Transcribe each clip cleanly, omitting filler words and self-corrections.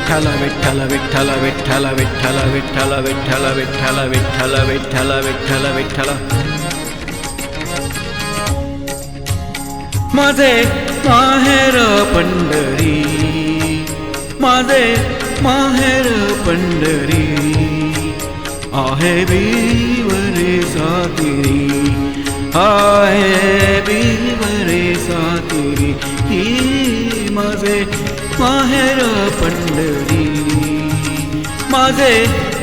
विठ्ठल विठ्ठल विठ्ठल विठ्ठल विठ्ठल विठ्ठल विठ्ठल विठ्ठल विठ्ठल विठ्ठल विठ्ठल विठ्ठल माझे माहेर पंढरी माझे माहेर पंढरी आहे बीवरे सातिरी आहे बीवरे सातिरी ही माझे माहेर पंढरी माझे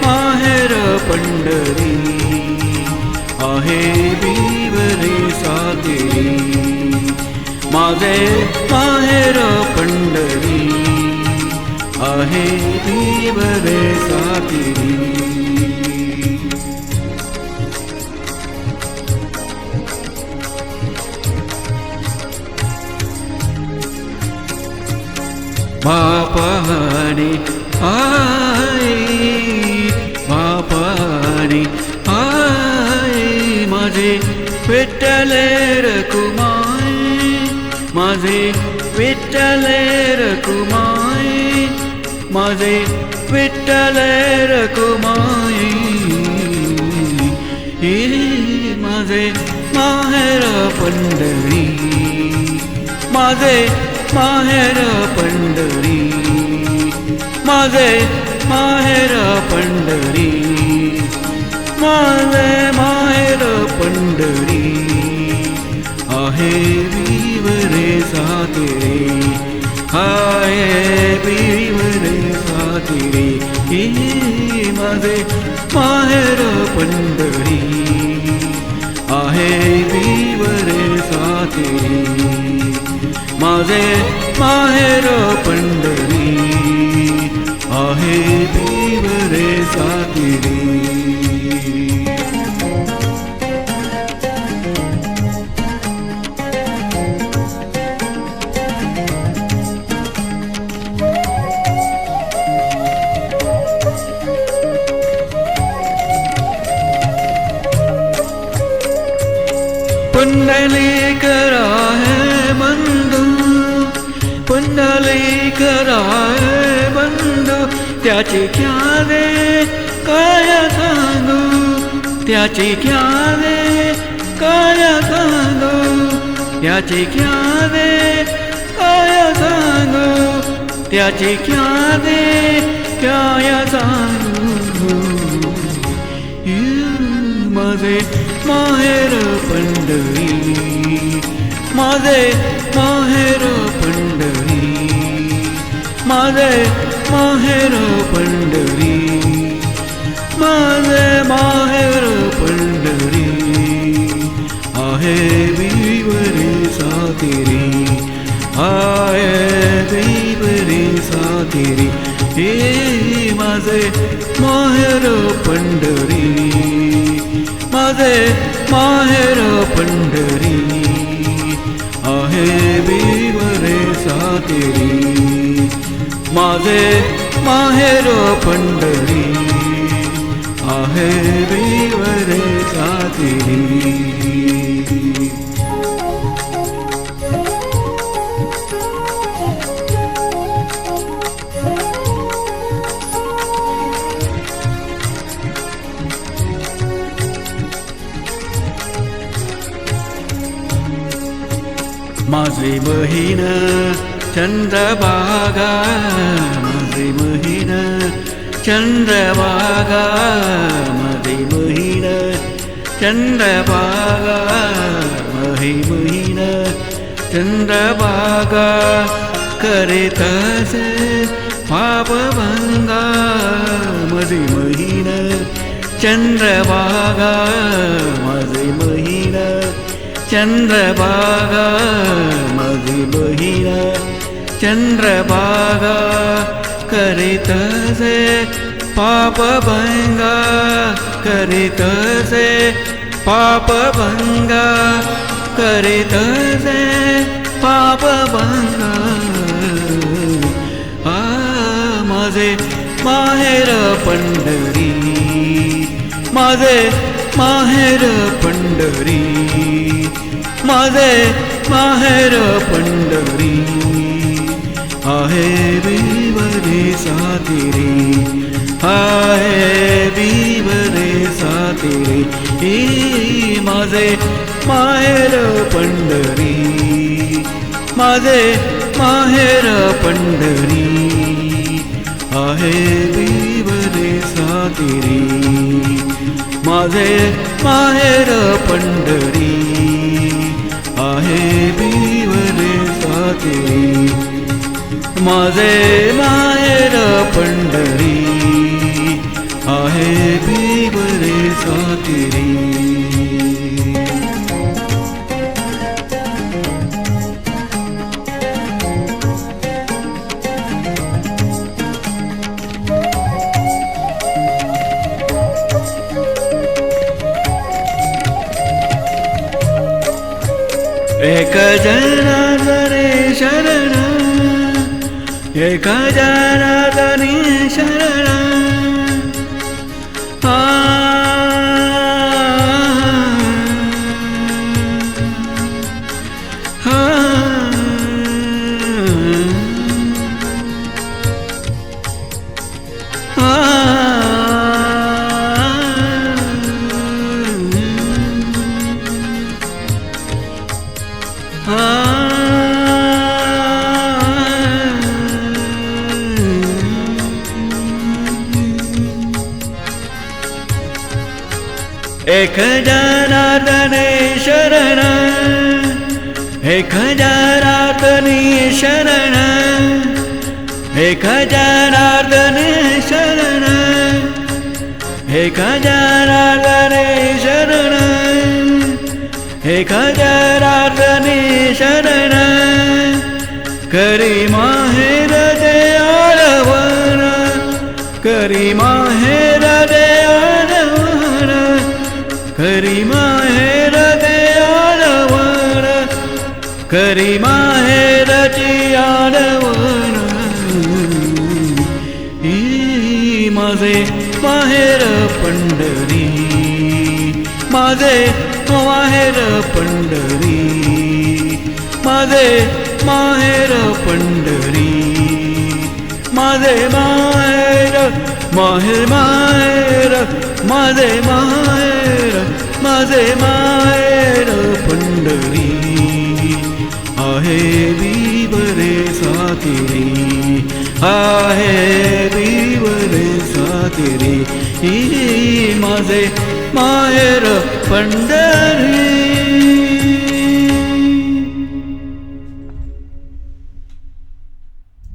माहेर पंढरी आहे बीवरे सातिरी माझे माहेर पंढरी आहे बीवरे सातिरी बापाने आई बापाने आई माझे विठ्ठले रखुमाई माझे विठ्ठले रखुमाई माझे विठ्ठले रखुमाई हे माझे माहेर पंढरी माझे माहेर पंढरी माझे माहेर पंढरी माझे माहेर पंढरी आहे बीवरे सातिरी आहे बीवरे सातिरी हे माझे माहेर पंढरी आहे बीवरे सातिरी माझे माहेर पंढरी आहे बीवरे सातिरी पुंडलीकर आहे बंधू पुंडलीकर आहे बंधू त्याची ख्याले काय सांगू त्याची ख्याले काय सांगू त्याची ख्याले काय सांगू त्याची ख्याले काय सांगू माझे माहेर पंढरी माझे माहेर पंढरी माझे माहेर पंढरी माझे माहेर पंढरी आहे बीवरे सातिरी आहे बीवरे सातिरी हे माझे माहेर पंढरी माझे माहेर पंढरी आहे बीवरे सातिरी माझे माहेर पंढरी आहे बीवरे सातिरी माझी बहीण चंद्रभागा माझी बहीण चंद्रभागा माझी बहीण चंद्रभागा माझी बहीण चंद्रभागा करीत असे पापभंगा माझी बहीण चंद्रभागा माझी बहीण चंद्रभागा माझी बहीण चंद्रभागा करीत असे पापभंगा करीत असे पापभंगा करीत असे पापभंगा माझे माहेर पंढरी माझे माहेर पंढरी माझे माहेर पंढरी आहे विवरे सातिरे, आहे विवरे सातिरे. माझे माहेर पंढरी, माझे माहेर पंढरी. आहे विवरे सातिरे, माझे माहेर पंढरी. आहे विवरे सातिरे, माझे माहेर पंढरी. आहे विवरे सातिरे. एक जनार्दने शरण, एक जनार्दने शरण. एक जनार्दने शरण, एक जनार्दने शरण, एक जनार्दने शरण, एक जनार्दने शरण, एक जनार्दने शरण. करी माहेर दे आळवण, करी माहेर दे आळवण, करी माहेर दे आळवण, करी माहेरची आळवण. माझे माहेर पंढरी, माझे माहेर पंढरी, माझे माहेर पंढरी. माझे माहेर, माहेर माहेर, माझे माहेर, माझे माहेर पंढरी. आहे विवरे सातिरे, आहे विवरे सातिरे. माझे माहेर पंढरी.